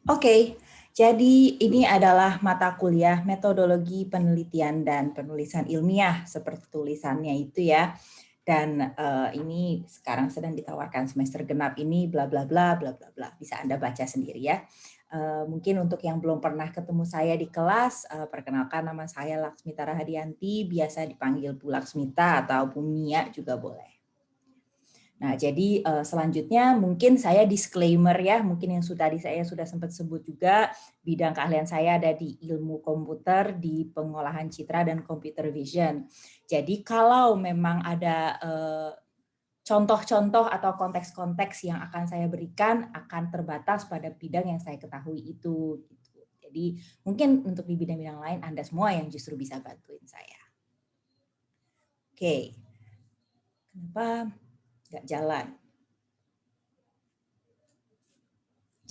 Oke, jadi ini adalah mata kuliah metodologi penelitian dan penulisan ilmiah seperti tulisannya itu ya. Dan ini sekarang sedang ditawarkan semester genap ini bla bla bla bla bla bla. Bisa Anda baca sendiri ya. Mungkin untuk yang belum pernah ketemu saya di kelas, perkenalkan nama saya Laksmita Rahadianti, biasa dipanggil Bu Laksmita atau Bu Mia juga boleh. Nah, jadi selanjutnya mungkin saya disclaimer ya, mungkin yang tadi saya sudah sempat sebut juga, bidang keahlian saya ada di ilmu komputer, di pengolahan citra dan computer vision. Jadi kalau memang ada contoh-contoh atau konteks-konteks yang akan saya berikan akan terbatas pada bidang yang saya ketahui itu. Jadi mungkin untuk di bidang-bidang lain Anda semua yang justru bisa bantuin saya. Oke, kenapa nggak jalan?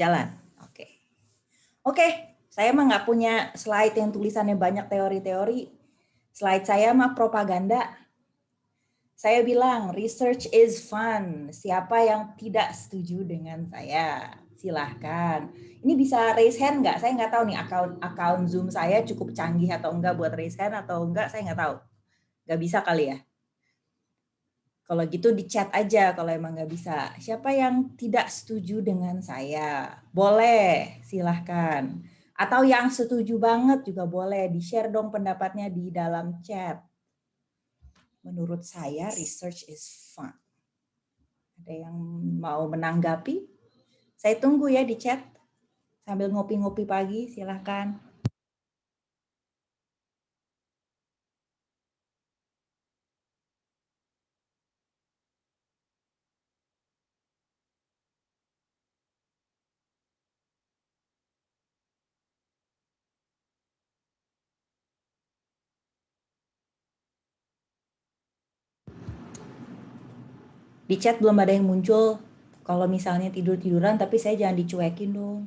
Jalan, oke. Oke, saya mah nggak punya slide yang tulisannya banyak teori-teori. Slide saya mah propaganda. Saya bilang, research is fun. Siapa yang tidak setuju dengan saya? Silahkan. Ini bisa raise hand nggak? Saya nggak tahu nih akun Zoom saya cukup canggih atau enggak buat raise hand atau enggak, saya nggak tahu. Nggak bisa kali ya? Kalau gitu di chat aja kalau emang nggak bisa. Siapa yang tidak setuju dengan saya? Boleh, silahkan. Atau yang setuju banget juga boleh. Di-share dong pendapatnya di dalam chat. Menurut saya, research is fun. Ada yang mau menanggapi? Saya tunggu ya di chat. Sambil ngopi-ngopi pagi, silahkan. Di chat belum ada yang muncul. Kalau misalnya tidur-tiduran, tapi saya jangan dicuekin dong.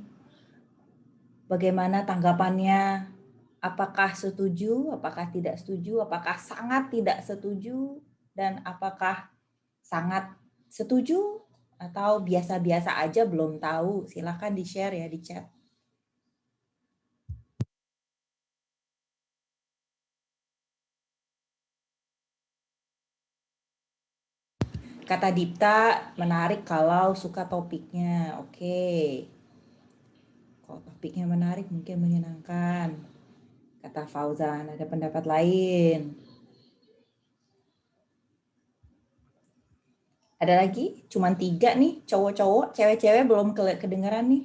Bagaimana tanggapannya? Apakah setuju, apakah tidak setuju, apakah sangat tidak setuju, dan apakah sangat setuju, atau biasa-biasa aja belum tahu. Silakan di-share ya di chat. Kata Dipta, menarik kalau suka topiknya. Oke. Kalau topiknya menarik, mungkin menyenangkan. Kata Fauzan, ada pendapat lain. Ada lagi? Cuman 3 nih, cowok-cowok, cewek-cewek belum kedengeran nih.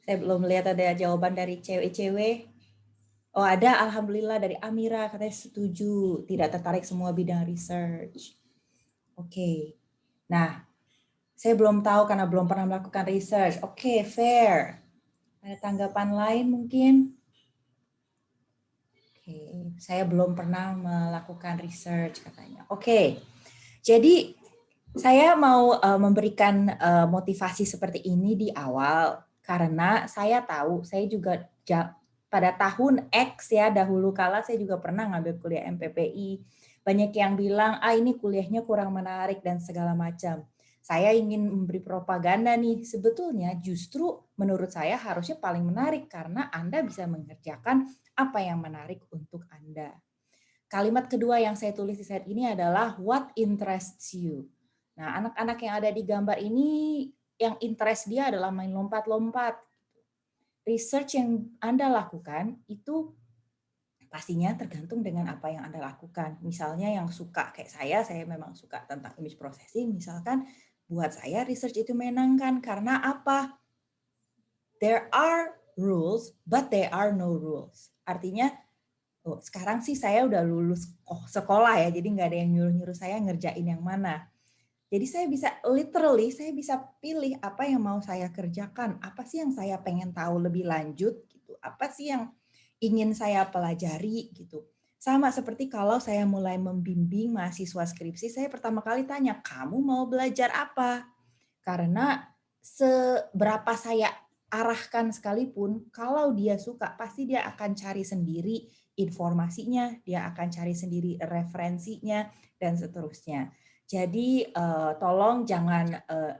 Saya belum lihat ada jawaban dari cewek-cewek. Oh ada, alhamdulillah dari Amira, katanya setuju, tidak tertarik semua bidang research. Oke, nah saya belum tahu karena belum pernah melakukan research. Oke, fair. Ada tanggapan lain mungkin? Oke, saya belum pernah melakukan research katanya. Oke, jadi saya mau memberikan motivasi seperti ini di awal karena saya tahu saya juga pada tahun X ya dahulu kala saya juga pernah ngambil kuliah MPPI. Banyak yang bilang ini kuliahnya kurang menarik dan segala macam. Saya ingin memberi propaganda nih. Sebetulnya justru menurut saya harusnya paling menarik karena Anda bisa mengerjakan apa yang menarik untuk Anda. Kalimat kedua yang saya tulis di slide ini adalah what interests you. Nah, anak-anak yang ada di gambar ini yang interest dia adalah main lompat-lompat. Research yang Anda lakukan itu pastinya tergantung dengan apa yang Anda lakukan. Misalnya yang suka kayak saya memang suka tentang image processing, misalkan buat saya research itu menyenangkan karena apa? There are rules, but there are no rules. Artinya sekarang sih saya udah lulus sekolah ya, jadi nggak ada yang nyuruh-nyuruh saya ngerjain yang mana. Jadi saya bisa pilih apa yang mau saya kerjakan, apa sih yang saya pengen tahu lebih lanjut gitu, apa sih yang ingin saya pelajari gitu. Sama seperti kalau saya mulai membimbing mahasiswa skripsi, saya pertama kali tanya, kamu mau belajar apa? Karena seberapa saya arahkan sekalipun, kalau dia suka, pasti dia akan cari sendiri informasinya, dia akan cari sendiri referensinya, dan seterusnya. Jadi tolong jangan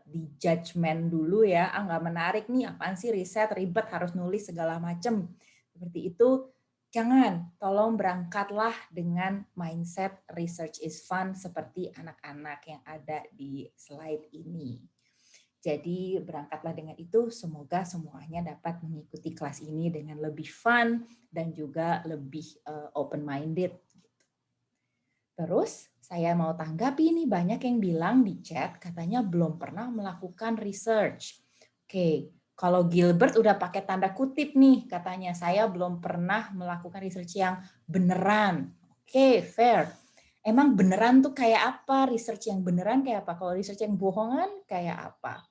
di judgment dulu ya, nggak menarik nih, apaan sih riset, ribet, harus nulis segala macam. Seperti itu, jangan. Tolong berangkatlah dengan mindset research is fun seperti anak-anak yang ada di slide ini. Jadi berangkatlah dengan itu, semoga semuanya dapat mengikuti kelas ini dengan lebih fun dan juga lebih open-minded. Terus saya mau tanggapi nih, banyak yang bilang di chat katanya belum pernah melakukan research. Oke, kalau Gilbert udah pakai tanda kutip nih, katanya saya belum pernah melakukan research yang beneran. Oke, fair. Emang beneran tuh kayak apa? Research yang beneran kayak apa? Kalau research yang bohongan kayak apa?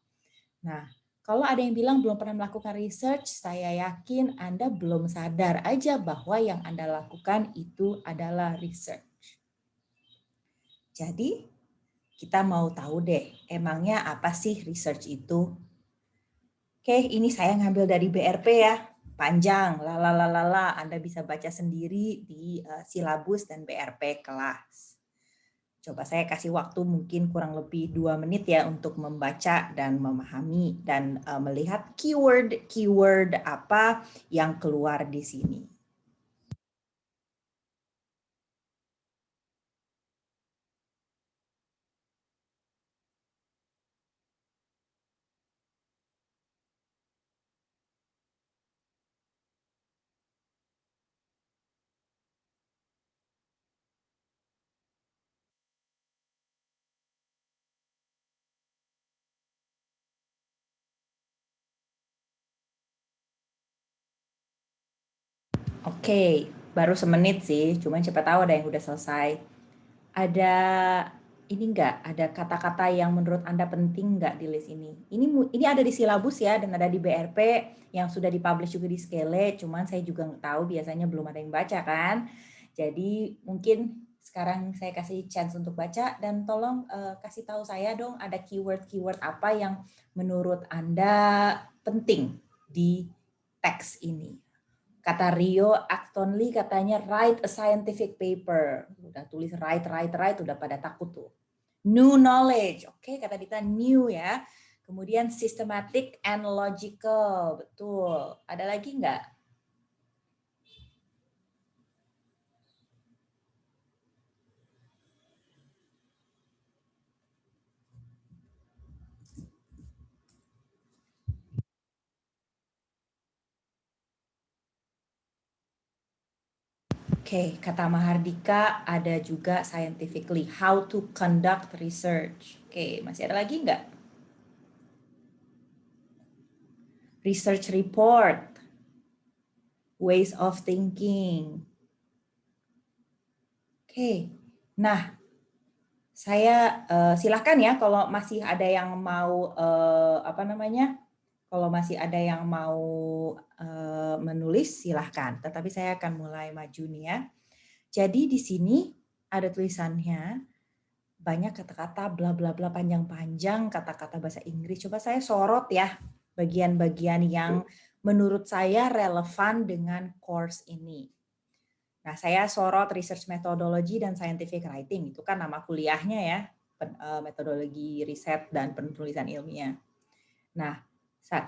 Nah, kalau ada yang bilang belum pernah melakukan research, saya yakin Anda belum sadar aja bahwa yang Anda lakukan itu adalah research. Jadi, kita mau tahu deh, emangnya apa sih research itu? Oke, ini saya ngambil dari BRP ya, panjang, lalalalala. Anda bisa baca sendiri di silabus dan BRP kelas. Coba saya kasih waktu mungkin kurang lebih 2 menit ya untuk membaca dan memahami dan melihat keyword apa yang keluar di sini. Oke, baru semenit sih, cuman siapa tahu ada yang udah selesai. Ada ini enggak, ada kata-kata yang menurut Anda penting enggak di list ini? Ini ada di silabus ya, dan ada di BRP yang sudah dipublish juga di Scale, cuman saya juga nggak tahu, biasanya belum ada yang baca kan. Jadi mungkin sekarang saya kasih chance untuk baca, dan tolong kasih tahu saya dong ada keyword-keyword apa yang menurut Anda penting di teks ini. Kata Rio Actonly katanya write a scientific paper. Udah tulis write, udah pada takut tuh. New knowledge. Oke, kata Dita new ya. Kemudian systematic and logical. Betul. Ada lagi nggak? Oke, kata Mahardika ada juga scientifically, how to conduct research. Oke, masih ada lagi nggak? Research report, ways of thinking. Oke, nah saya silahkan ya kalau masih ada yang mau kalau masih ada yang mau menulis silahkan. Tetapi saya akan mulai maju nih ya. Jadi di sini ada tulisannya banyak kata-kata bla bla bla panjang-panjang, kata-kata bahasa Inggris. Coba saya sorot ya bagian-bagian yang menurut saya relevan dengan course ini. Nah, saya sorot research methodology dan scientific writing. Itu kan nama kuliahnya ya, metodologi riset dan penulisan ilmiah. Nah,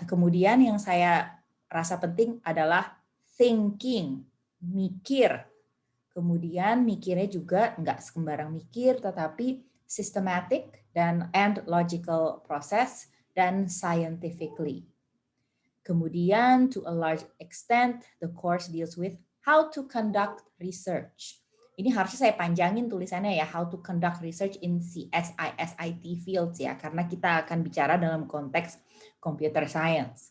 kemudian yang saya rasa penting adalah thinking, mikir. Kemudian mikirnya juga nggak sembarang mikir, tetapi systematic and logical process dan scientifically. Kemudian, to a large extent, the course deals with how to conduct research. Ini harusnya saya panjangin tulisannya ya, how to conduct research in CSISIT fields ya, karena kita akan bicara dalam konteks computer science.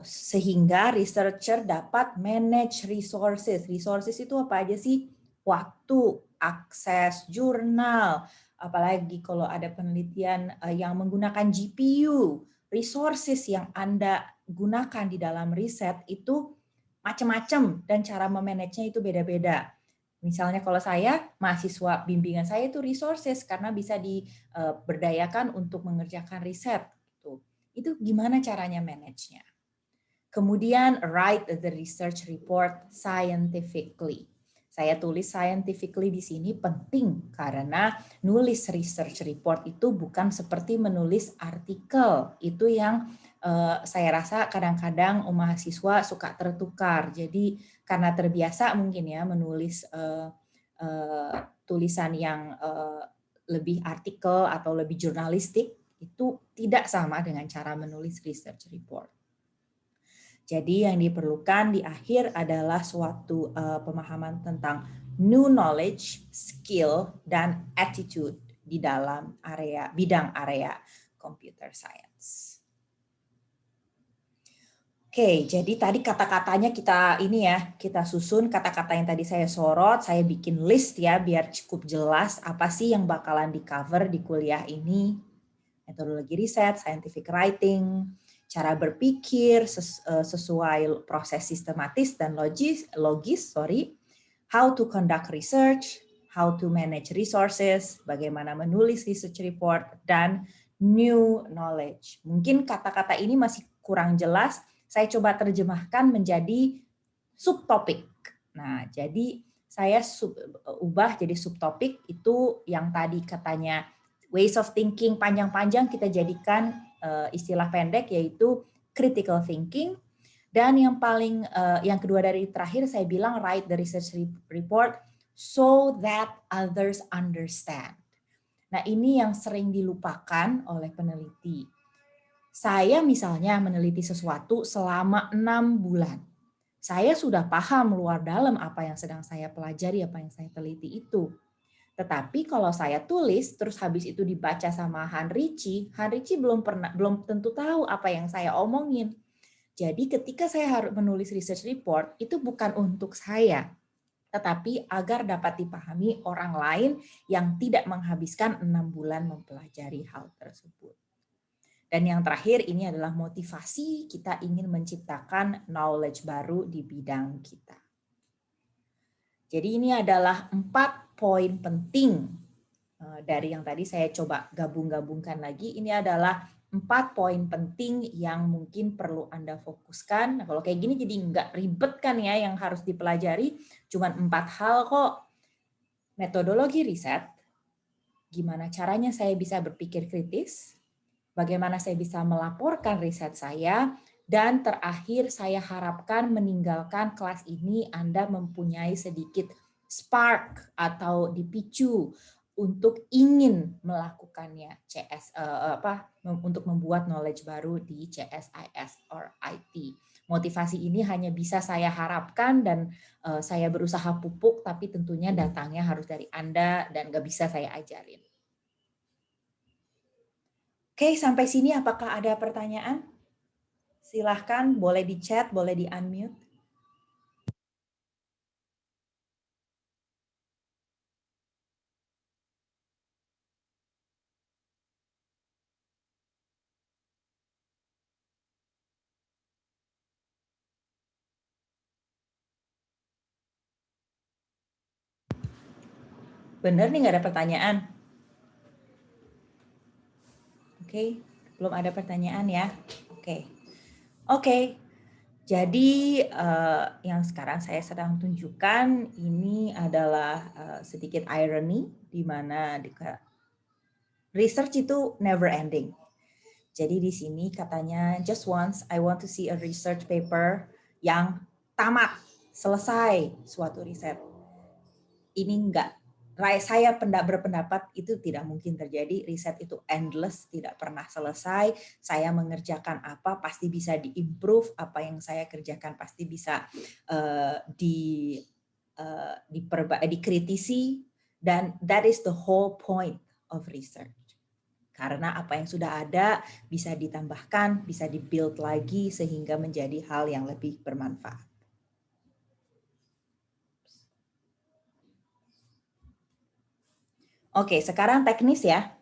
Sehingga researcher dapat manage resources. Resources itu apa aja sih? Waktu, akses jurnal, apalagi kalau ada penelitian yang menggunakan GPU, resources yang Anda gunakan di dalam riset itu macam-macam dan cara memanagenya itu beda-beda. Misalnya kalau saya, mahasiswa bimbingan saya itu resources karena bisa diberdayakan untuk mengerjakan riset. Itu gimana caranya manage-nya. Kemudian write the research report scientifically. Saya tulis scientifically di sini penting karena nulis research report itu bukan seperti menulis artikel. Itu yang saya rasa kadang-kadang mahasiswa suka tertukar. Jadi karena terbiasa mungkin ya menulis tulisan yang lebih artikel atau lebih jurnalistik, itu tidak sama dengan cara menulis research report. Jadi yang diperlukan di akhir adalah suatu pemahaman tentang new knowledge, skill, dan attitude di dalam bidang area computer science. Oke, jadi tadi kata-katanya kita susun kata-kata yang tadi saya sorot, saya bikin list ya biar cukup jelas apa sih yang bakalan di-cover di kuliah ini. Metodologi riset, scientific writing, cara berpikir sesuai proses sistematis dan logis, how to conduct research, how to manage resources, bagaimana menulis research report, dan new knowledge. Mungkin kata-kata ini masih kurang jelas, saya coba terjemahkan menjadi subtopik. Nah, jadi saya ubah jadi subtopik itu yang tadi katanya ways of thinking panjang-panjang kita jadikan istilah pendek yaitu critical thinking, dan yang kedua dari terakhir saya bilang write the research report so that others understand. Nah, ini yang sering dilupakan oleh peneliti. Saya misalnya meneliti sesuatu selama 6 bulan. Saya sudah paham luar dalam apa yang sedang saya pelajari, apa yang saya teliti itu. Tetapi kalau saya tulis, terus habis itu dibaca sama Heinrich belum tentu tahu apa yang saya omongin. Jadi ketika saya harus menulis research report, itu bukan untuk saya, tetapi agar dapat dipahami orang lain yang tidak menghabiskan 6 bulan mempelajari hal tersebut. Dan yang terakhir ini adalah motivasi kita ingin menciptakan knowledge baru di bidang kita. Jadi ini adalah 4 poin penting dari yang tadi saya coba gabung-gabungkan lagi. Ini adalah 4 poin penting yang mungkin perlu Anda fokuskan. Nah, kalau kayak gini jadi nggak ribet kan ya yang harus dipelajari. Cuman 4 hal kok. Metodologi riset, gimana caranya saya bisa berpikir kritis, bagaimana saya bisa melaporkan riset saya, dan terakhir saya harapkan meninggalkan kelas ini Anda mempunyai sedikit spark atau dipicu untuk ingin melakukannya untuk membuat knowledge baru di CSIS or IT. Motivasi ini hanya bisa saya harapkan dan saya berusaha pupuk, tapi tentunya datangnya harus dari Anda dan nggak bisa saya ajarin. Oke, sampai sini apakah ada pertanyaan? Silahkan, boleh di chat, boleh di unmute. Bener nih nggak ada pertanyaan? Oke, belum ada pertanyaan ya? Oke. Jadi yang sekarang saya sedang tunjukkan ini adalah sedikit irony di mana research itu never ending. Jadi di sini katanya just once I want to see a research paper yang tamat, selesai suatu riset. Ini enggak. Saya berpendapat itu tidak mungkin terjadi. Riset itu endless, tidak pernah selesai. Saya mengerjakan apa pasti bisa diimprove, apa yang saya kerjakan pasti bisa dikritisi, dan that is the whole point of research. Karena apa yang sudah ada bisa ditambahkan, bisa dibuild lagi sehingga menjadi hal yang lebih bermanfaat. Oke, sekarang teknis ya.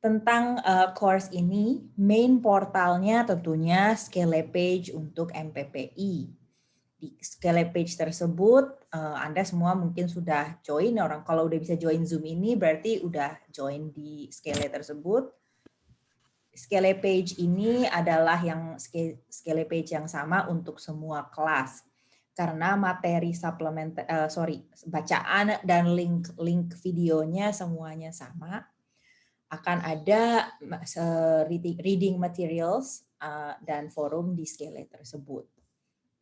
Tentang course ini, main portalnya tentunya Scalapage untuk MPPI. Di Scalapage tersebut, Anda semua mungkin sudah join. Kalau udah bisa join Zoom ini, berarti udah join di Scala tersebut. Scalapage ini adalah Scalapage yang sama untuk semua kelas. karena materi bacaan dan link videonya semuanya sama. Akan ada reading materials dan forum di Skele tersebut.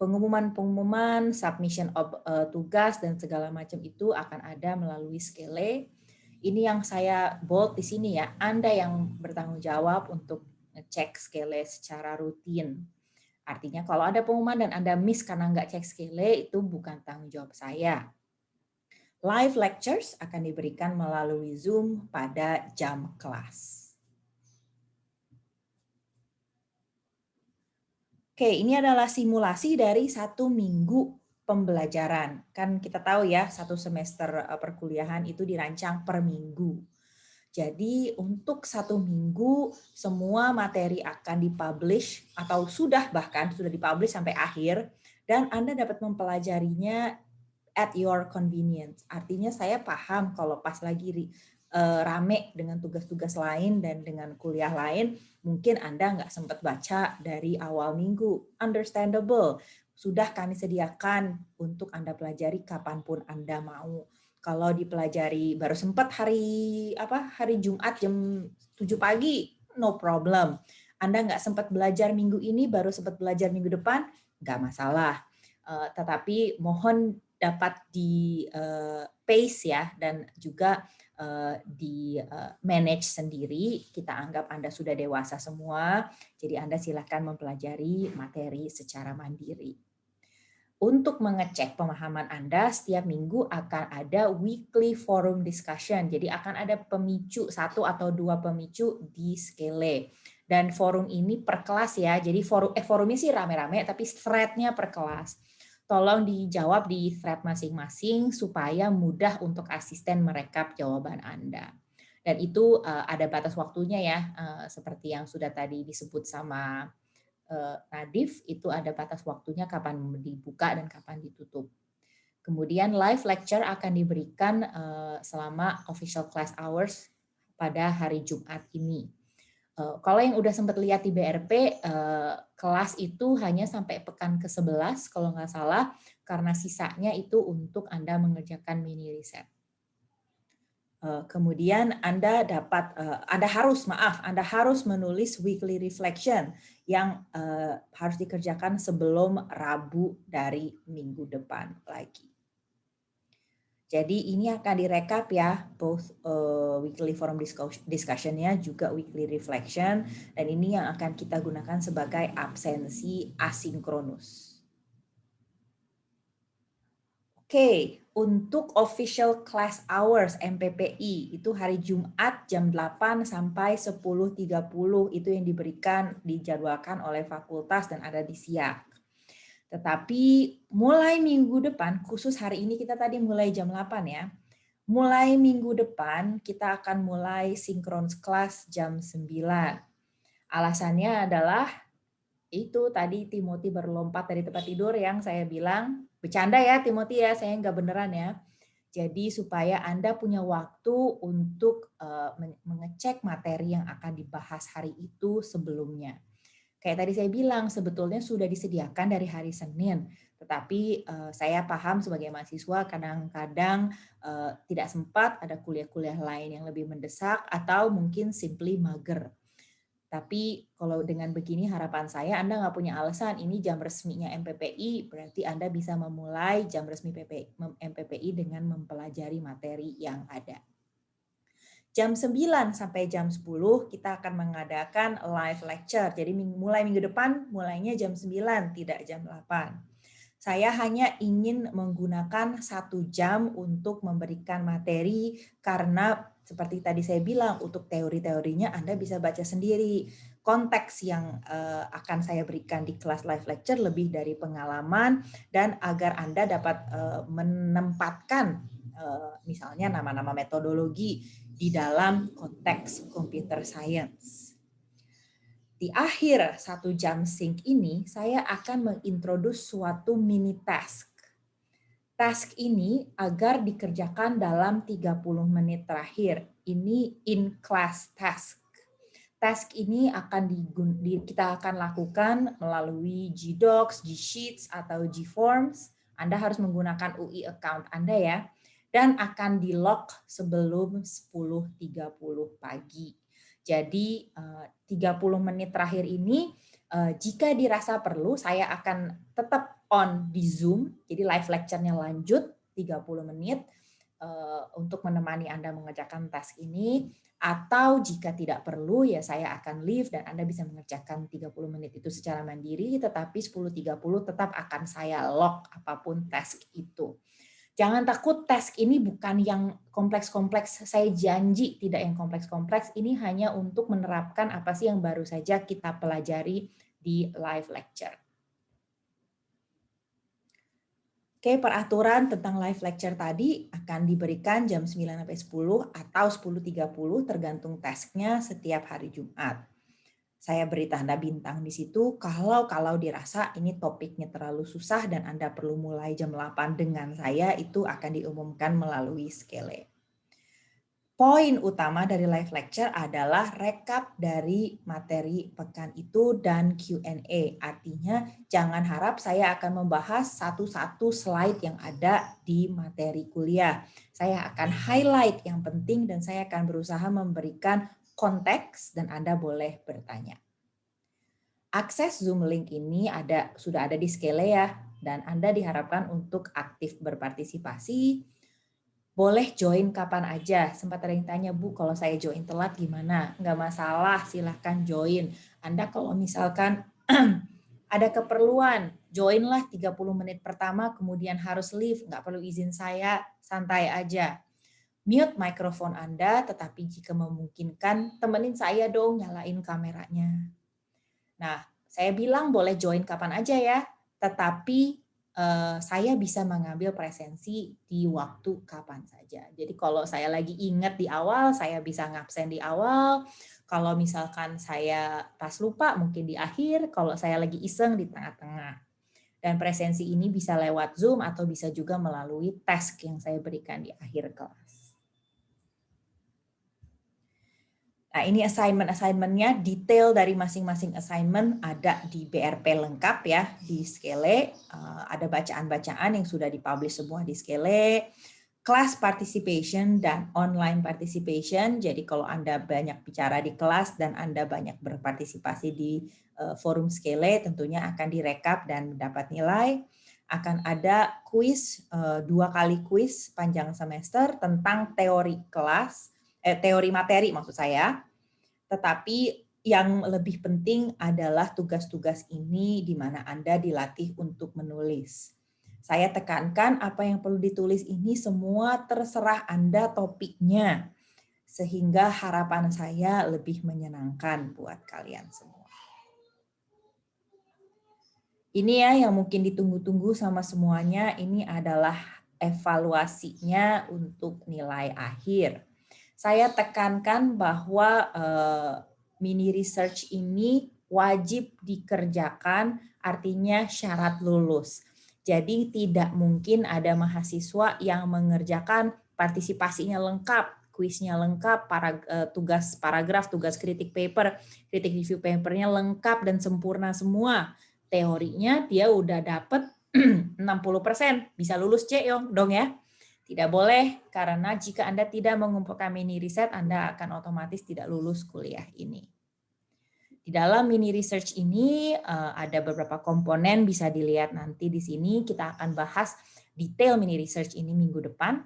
Pengumuman, submission of tugas dan segala macam itu akan ada melalui Skele. Ini yang saya bold di sini ya. Anda yang bertanggung jawab untuk ngecek Skele secara rutin. Artinya kalau ada pengumuman dan Anda miss karena nggak cek Skele, itu bukan tanggung jawab saya. Live lectures akan diberikan melalui Zoom pada jam kelas. Oke, ini adalah simulasi dari 1 minggu pembelajaran. Kan kita tahu ya, 1 semester perkuliahan itu dirancang per minggu. Jadi untuk 1 minggu semua materi akan dipublish atau sudah dipublish sampai akhir dan Anda dapat mempelajarinya at your convenience. Artinya saya paham kalau pas lagi rame dengan tugas-tugas lain dan dengan kuliah lain, mungkin Anda nggak sempat baca dari awal minggu. Understandable. Sudah kami sediakan untuk Anda pelajari kapanpun Anda mau. Kalau dipelajari baru sempat hari Jumat jam 7 pagi, no problem. Anda nggak sempat belajar minggu ini, baru sempat belajar minggu depan, nggak masalah. Tetapi mohon dapat di pace ya, dan juga di manage sendiri. Kita anggap Anda sudah dewasa semua, jadi Anda silakan mempelajari materi secara mandiri. Untuk mengecek pemahaman Anda, setiap minggu akan ada weekly forum discussion. Jadi akan ada pemicu, 1 atau 2 pemicu di Skele. Dan forum ini per kelas ya. Jadi forumnya sih rame-rame, tapi thread-nya per kelas. Tolong dijawab di thread masing-masing supaya mudah untuk asisten merekap jawaban Anda. Dan itu ada batas waktunya ya, seperti yang sudah tadi disebut sama Nadif, itu ada batas waktunya kapan dibuka dan kapan ditutup. Kemudian live lecture akan diberikan selama official class hours pada hari Jumat ini. Kalau yang udah sempat lihat di BRP, kelas itu hanya sampai pekan ke-11 kalau nggak salah, karena sisanya itu untuk Anda mengerjakan mini riset. Kemudian Anda harus menulis weekly reflection yang harus dikerjakan sebelum Rabu dari minggu depan lagi. Jadi ini akan direkap ya, both weekly forum discussion-nya juga weekly reflection, dan ini yang akan kita gunakan sebagai absensi asinkronus. Oke, untuk official class hours MPPI itu hari Jumat jam 8 sampai 10.30 itu yang dijadwalkan oleh fakultas dan ada di SIAK. Tetapi mulai minggu depan, khusus hari ini kita tadi mulai jam 8 ya. Mulai minggu depan kita akan mulai synchronous class jam 9. Alasannya adalah itu tadi Timothy berlompat dari tempat tidur yang saya bilang, bercanda ya Timothy ya, saya nggak beneran ya. Jadi supaya Anda punya waktu untuk mengecek materi yang akan dibahas hari itu sebelumnya. Kayak tadi saya bilang, sebetulnya sudah disediakan dari hari Senin, tetapi saya paham sebagai mahasiswa kadang-kadang tidak sempat, ada kuliah-kuliah lain yang lebih mendesak, atau mungkin simply mager. Tapi kalau dengan begini harapan saya Anda nggak punya alasan, ini jam resminya MPPI, berarti Anda bisa memulai jam resmi MPPI dengan mempelajari materi yang ada. Jam 9 sampai jam 10 kita akan mengadakan live lecture. Jadi mulai minggu depan, mulainya jam 9, tidak jam 8. Saya hanya ingin menggunakan 1 jam untuk memberikan materi karena seperti tadi saya bilang, untuk teori-teorinya Anda bisa baca sendiri. Konteks yang akan saya berikan di kelas live lecture lebih dari pengalaman dan agar Anda dapat menempatkan misalnya nama-nama metodologi di dalam konteks computer science. Di akhir 1 jam sync ini, saya akan mengintroduce suatu mini task. Task ini agar dikerjakan dalam 30 menit terakhir. Ini in-class task. Task ini kita akan lakukan melalui Gdocs, Gsheets, atau Gforms Anda harus menggunakan UI account Anda ya, dan akan di-lock sebelum 10.30 pagi. Jadi 30 menit terakhir ini jika dirasa perlu saya akan tetap on di Zoom, jadi live lecture-nya lanjut 30 menit untuk menemani Anda mengerjakan task ini, atau jika tidak perlu ya saya akan leave dan Anda bisa mengerjakan 30 menit itu secara mandiri, tetapi 10.30 tetap akan saya lock apapun task itu. Jangan takut, task ini bukan yang kompleks-kompleks, saya janji tidak yang kompleks-kompleks, ini hanya untuk menerapkan apa sih yang baru saja kita pelajari di live lecture. Oke, peraturan tentang live lecture tadi akan diberikan jam 9 sampai 10 atau 10.30 tergantung tasknya setiap hari Jumat. Saya beri tanda bintang di situ kalau dirasa ini topiknya terlalu susah dan Anda perlu mulai jam 8 dengan saya, itu akan diumumkan melalui Skele. Poin utama dari live lecture adalah rekap dari materi pekan itu dan Q&A. Artinya jangan harap saya akan membahas satu-satu slide yang ada di materi kuliah. Saya akan highlight yang penting dan saya akan berusaha memberikan konteks dan Anda boleh bertanya. Akses Zoom link ini sudah ada di Skele ya, dan Anda diharapkan untuk aktif berpartisipasi. Boleh join kapan aja. Sempat ada yang tanya, Bu, kalau saya join telat gimana? Nggak masalah, silahkan join. Anda kalau misalkan ada keperluan, joinlah 30 menit pertama, kemudian harus leave, nggak perlu izin saya, santai aja. Mute mikrofon Anda, tetapi jika memungkinkan, temenin saya dong, nyalain kameranya. Nah, saya bilang boleh join kapan aja ya, tetapi saya bisa mengambil presensi di waktu kapan saja. Jadi kalau saya lagi ingat di awal, saya bisa ngabsen di awal. Kalau misalkan saya pas lupa, mungkin di akhir. Kalau saya lagi iseng, di tengah-tengah. Dan presensi ini bisa lewat Zoom atau bisa juga melalui task yang saya berikan di akhir kelas. Nah, ini assignment-nya, detail dari masing-masing assignment ada di BRP lengkap ya, di Skele. Ada bacaan-bacaan yang sudah dipublish semua di Skele. Class participation dan online participation. Jadi kalau Anda banyak bicara di kelas dan Anda banyak berpartisipasi di forum Skele, tentunya akan direkap dan mendapat nilai. Akan ada kuis, 2 kali kuis panjang semester tentang teori kelas, teori materi maksud saya, tetapi yang lebih penting adalah tugas-tugas ini di mana Anda dilatih untuk menulis. Saya tekankan apa yang perlu ditulis ini semua terserah Anda topiknya, sehingga harapan saya lebih menyenangkan buat kalian semua. Ini ya yang mungkin ditunggu-tunggu sama semuanya, ini adalah evaluasinya untuk nilai akhir. Saya tekankan bahwa mini research ini wajib dikerjakan, artinya syarat lulus. Jadi tidak mungkin ada mahasiswa yang mengerjakan partisipasinya lengkap, kuisnya lengkap, tugas paragraf, tugas kritik paper, kritik review papernya lengkap dan sempurna semua. Teorinya dia udah dapat 60%, bisa lulus C dong ya. Tidak boleh, karena jika Anda tidak mengumpulkan mini riset, Anda akan otomatis tidak lulus kuliah ini. Di dalam mini research ini ada beberapa komponen, bisa dilihat nanti di sini. Kita akan bahas detail mini research ini minggu depan.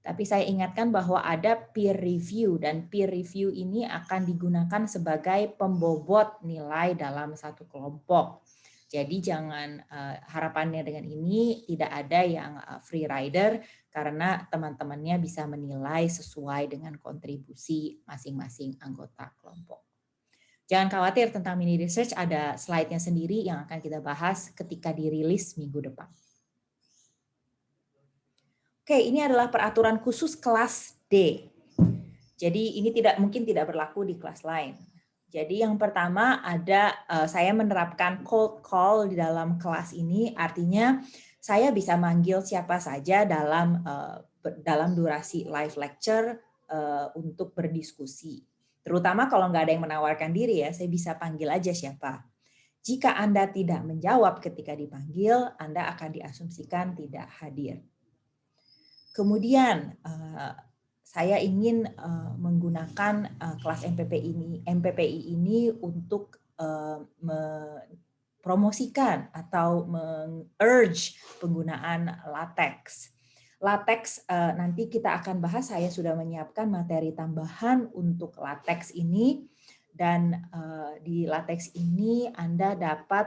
Tapi saya ingatkan bahwa ada peer review, dan peer review ini akan digunakan sebagai pembobot nilai dalam satu kelompok. Jadi jangan harapannya dengan ini tidak ada yang free rider, karena teman-temannya bisa menilai sesuai dengan kontribusi masing-masing anggota kelompok. Jangan khawatir tentang mini research, ada slide-nya sendiri yang akan kita bahas ketika dirilis minggu depan. Oke, ini adalah peraturan khusus kelas D. Jadi ini mungkin tidak berlaku di kelas lain. Jadi yang pertama ada saya menerapkan cold call di dalam kelas ini, artinya saya bisa manggil siapa saja dalam durasi live lecture untuk berdiskusi. Terutama kalau nggak ada yang menawarkan diri ya, saya bisa panggil aja siapa. Jika Anda tidak menjawab ketika dipanggil, Anda akan diasumsikan tidak hadir. Kemudian saya ingin menggunakan kelas MPPI ini untuk mempromosikan atau meng-urge penggunaan latex. Latex nanti kita akan bahas, saya sudah menyiapkan materi tambahan untuk latex ini, dan di latex ini Anda dapat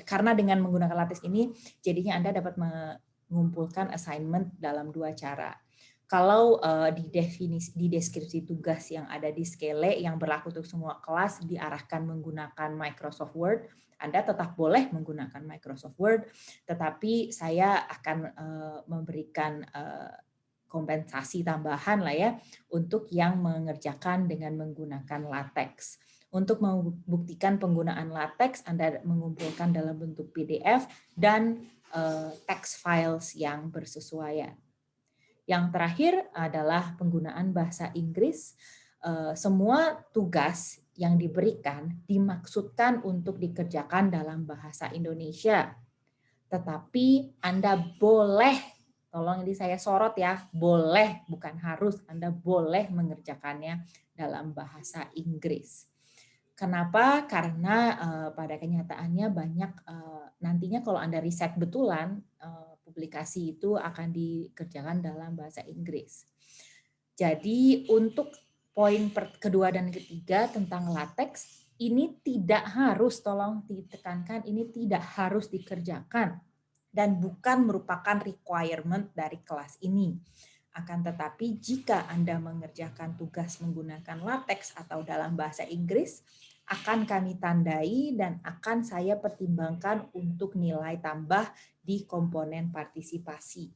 karena dengan menggunakan latex ini jadinya Anda dapat mengumpulkan assignment dalam 2 cara. Kalau di deskripsi tugas yang ada di Skele yang berlaku untuk semua kelas diarahkan menggunakan Microsoft Word, Anda tetap boleh menggunakan Microsoft Word, tetapi saya akan memberikan kompensasi tambahan lah ya untuk yang mengerjakan dengan menggunakan latex. Untuk membuktikan penggunaan latex, Anda mengumpulkan dalam bentuk PDF dan text files yang bersesuaian. Yang terakhir adalah penggunaan bahasa Inggris. Semua tugas yang diberikan dimaksudkan untuk dikerjakan dalam bahasa Indonesia. Tetapi Anda boleh, tolong ini saya sorot ya, boleh, bukan harus, Anda boleh mengerjakannya dalam bahasa Inggris. Kenapa? Karena pada kenyataannya banyak nantinya kalau Anda riset betulan, publikasi itu akan dikerjakan dalam bahasa Inggris. Jadi untuk poin kedua dan ketiga tentang latex, ini tidak harus, tolong ditekankan, ini tidak harus dikerjakan dan bukan merupakan requirement dari kelas ini. Akan tetapi jika Anda mengerjakan tugas menggunakan latex atau dalam bahasa Inggris, akan kami tandai dan akan saya pertimbangkan untuk nilai tambah di komponen partisipasi.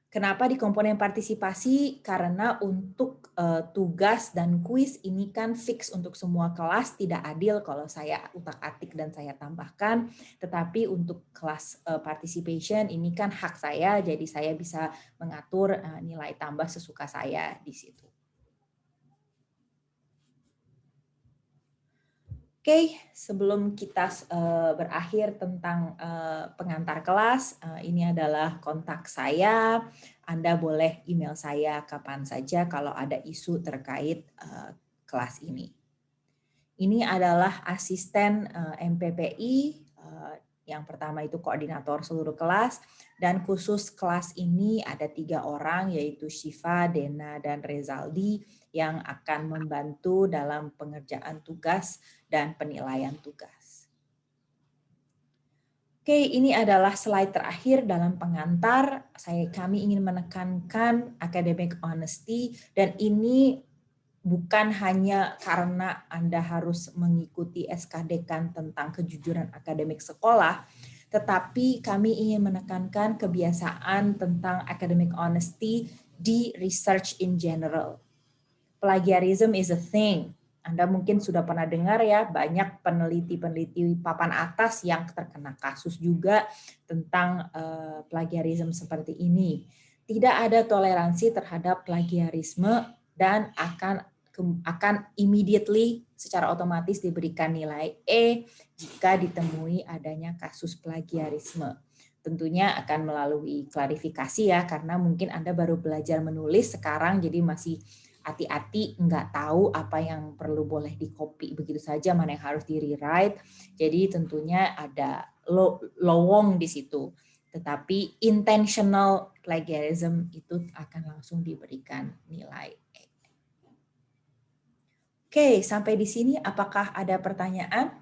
Kenapa di komponen partisipasi? Karena untuk tugas dan kuis ini kan fix untuk semua kelas, tidak adil kalau saya utak-atik dan saya tambahkan. Tetapi untuk kelas participation ini kan hak saya, jadi saya bisa mengatur nilai tambah sesuka saya di situ. Oke, sebelum kita berakhir tentang pengantar kelas, ini adalah kontak saya. Anda boleh email saya kapan saja kalau ada isu terkait kelas ini. Ini adalah asisten MPPI, yang pertama itu koordinator seluruh kelas, dan khusus kelas ini ada 3 orang, yaitu Shiva, Dena, dan Rezaldi, yang akan membantu dalam pengerjaan tugas dan penilaian tugas. Oke, ini adalah slide terakhir dalam pengantar. Kami ingin menekankan academic honesty, dan ini bukan hanya karena Anda harus mengikuti SKDK tentang kejujuran akademik sekolah, tetapi kami ingin menekankan kebiasaan tentang academic honesty di research in general. Plagiarism is a thing. Anda mungkin sudah pernah dengar ya, banyak peneliti-peneliti papan atas yang terkena kasus juga tentang plagiarism seperti ini. Tidak ada toleransi terhadap plagiarisme dan akan immediately secara otomatis diberikan nilai E jika ditemui adanya kasus plagiarisme. Tentunya akan melalui klarifikasi ya, karena mungkin Anda baru belajar menulis sekarang, jadi masih hati-hati, nggak tahu apa yang perlu boleh di-copy begitu saja, mana yang harus di-rewrite. Jadi tentunya ada lowong di situ. Tetapi intentional plagiarism itu akan langsung diberikan nilai E. Oke, sampai di sini apakah ada pertanyaan?